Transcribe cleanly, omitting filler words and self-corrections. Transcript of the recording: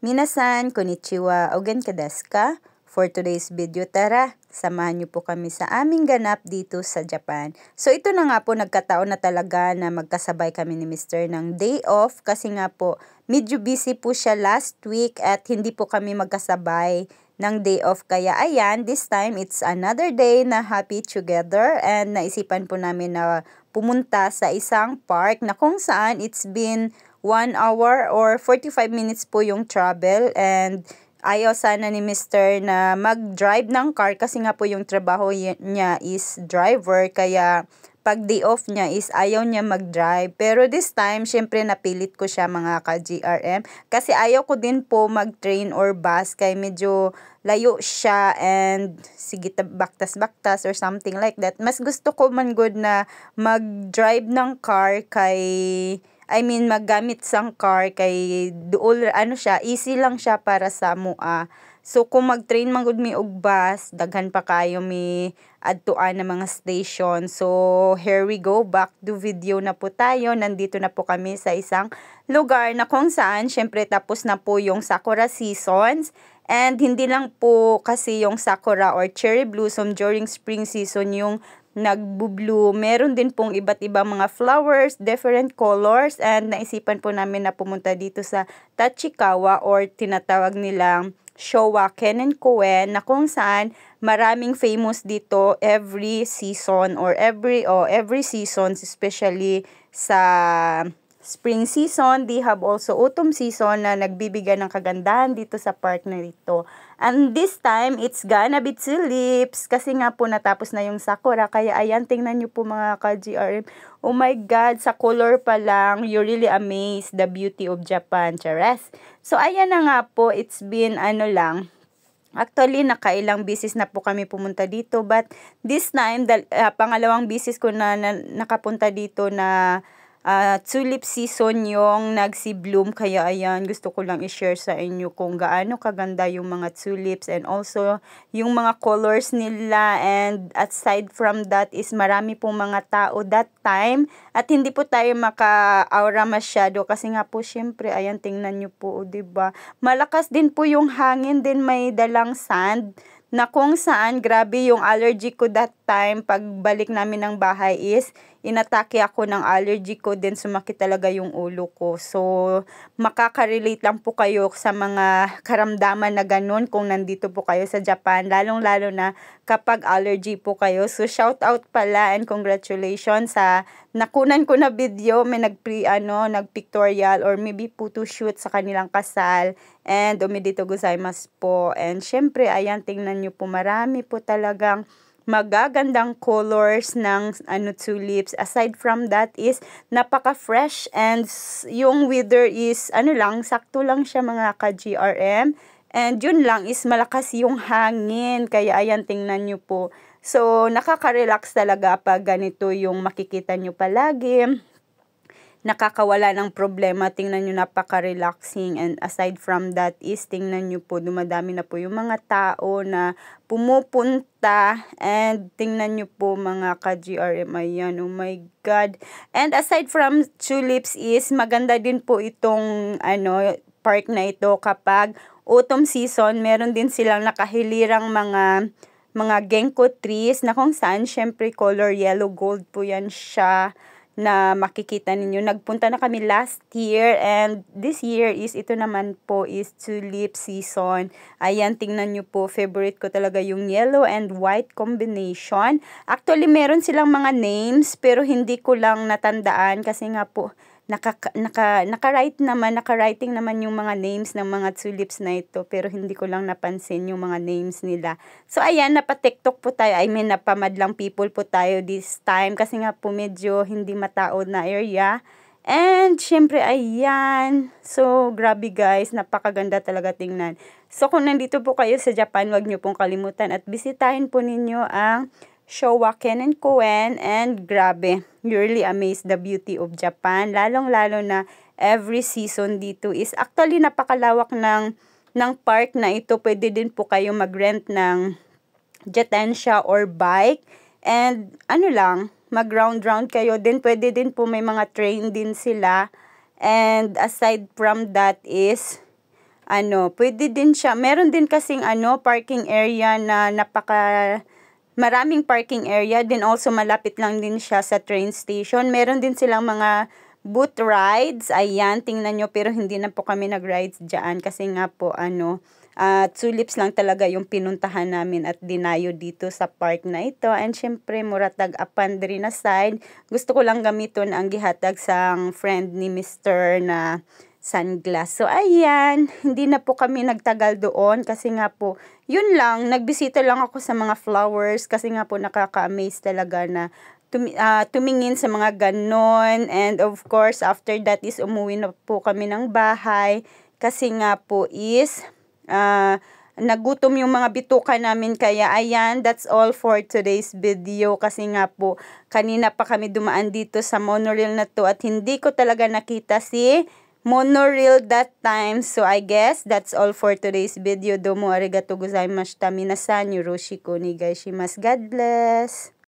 Minasan, konnichiwa, o genka desu ka? For today's video, tara, samahan niyo po kami sa aming ganap dito sa Japan. So ito na nga po, nagkataon na talaga na magkasabay kami ni Mr. ng day off kasi nga po, medyo busy po siya last week at hindi po kami magkasabay ng day off. Kaya ayan, this time it's another day na happy together and naisipan po namin na pumunta sa isang park na kung saan it's been 1 hour or 45 minutes po yung travel and ayaw sana ni Mr. na mag-drive ng car kasi nga po yung trabaho niya is driver kaya pag day off niya is ayaw niya mag-drive. Pero this time, syempre napilit ko siya mga ka-GRM kasi ayaw ko din po mag-train or bus kaya medyo layo siya and sige baktas-baktas or something like that. Mas gusto ko man good na mag-drive ng car maggamit sang car kay duol siya, easy lang siya para sa mua. So kung mag-train man gud mi og bus, daghan pa kayo mi adtuan na mga station. So here we go, back to video na po tayo. Nandito na po kami sa isang lugar na kung saan syempre tapos na po yung sakura seasons. And hindi lang po kasi yung sakura or cherry blossom during spring season yung nagbo-bloom. Meron din pong iba't ibang mga flowers, different colors, and naisipan po namin na pumunta dito sa Tachikawa or tinatawag nilang Showa Kenenkuen na kung saan maraming famous dito every season or every season, especially sa spring season. They have also autumn season na nagbibigay ng kagandahan dito sa park na ito. And this time, it's gonna be tulips. Kasi nga po natapos na yung sakura. Kaya ayan, tingnan nyo po mga ka-GRM. Oh my God, sa color pa lang, you're really amazed the beauty of Japan. Chares. So ayan na nga po, it's been actually, nakailang bisis na po kami pumunta dito. But this time, pangalawang bisis ko na nakapunta dito na tulip season yung nagsi-bloom. Kaya ayan, gusto ko lang i-share sa inyo kung gaano kaganda yung mga tulips and also yung mga colors nila. And aside from that is marami pong mga tao that time at hindi po tayo maka-aura masyado kasi nga po syempre ayan, tingnan nyo po, diba? Malakas din po yung hangin, din may dalang sand na kung saan grabe yung allergy ko that time. Pagbalik namin ng bahay is inatake ako ng allergy ko, then sumakit talaga yung ulo ko. So makaka-relate lang po kayo sa mga karamdaman na ganun kung nandito po kayo sa Japan, lalong-lalo na kapag allergy po kayo. So shout out pala and congratulations sa nakunan ko na video, may nag-pictorial or maybe photo shoot sa kanilang kasal. And omedetou gozaimasu po. And syempre, ayan, tingnan nyo po, marami po talagang magagandang colors ng tulips. Aside from that is napaka-fresh and yung weather is sakto lang siya mga ka-GRM. And yun lang is malakas yung hangin. Kaya ayan, tingnan nyo po. So, nakaka-relax talaga pag ganito yung makikita nyo palagi. Nakakawala ng problema. Tingnan nyo, napaka-relaxing. And aside from that is, tingnan nyo po, dumadami na po yung mga tao na pumupunta. And tingnan nyo po mga ka-GRM. Ayan, oh my God. And aside from tulips is, maganda din po itong park na ito kapag autumn season. Meron din silang nakahilirang mga ginkgo trees na kung saan syempre color yellow gold po yan siya na makikita ninyo. Nagpunta na kami last year and this year is ito naman po is tulip season. Ayan, tingnan nyo po, favorite ko talaga yung yellow and white combination. Actually, meron silang mga names pero hindi ko lang natandaan kasi nga po naka-writing naman yung mga names ng mga tulips na ito pero hindi ko lang napansin yung mga names nila. So ayan, napa-TikTok po tayo, napamadlang people po tayo this time kasi nga po medyo hindi matao na area. And syempre ayan, so grabe guys, napakaganda talaga tingnan. So kung nandito po kayo sa Japan, wag nyo pong kalimutan at bisitahin po ninyo ang Showa Kenenkuen and grabe, you really amazed the beauty of Japan. Lalong-lalo na every season dito is actually napakalawak ng park na ito. Pwede din po kayo mag-rent ng jetansya or bike and mag-round kayo. Then pwede din po may mga train din sila. And aside from that is pwede din siya. Meron din kasing parking area na maraming parking area. Then also malapit lang din siya sa train station. Meron din silang mga boat rides. Ayan, tingnan nyo. Pero hindi na po kami nag-rides dyan kasi nga po tulips lang talaga yung pinuntahan namin at dinayo dito sa park na ito. And syempre, muratag apan diri na side. Gusto ko lang gamiton ang gihatag sang friend ni Mr. na sunglass. So, ayan, hindi na po kami nagtagal doon kasi nga po, yun lang, nagbisita lang ako sa mga flowers kasi nga po nakaka-amaze talaga na tumingin sa mga ganon. And of course, after that is umuwi na po kami ng bahay kasi nga po is nagutom yung mga bituka namin. Kaya ayan, that's all for today's video kasi nga po kanina pa kami dumaan dito sa monorail na to at hindi ko talaga nakita si monorail that time. So I guess that's all for today's video. Domo arigatou gozaimashita. Minasan yoroshiku onegaishimasu. God bless.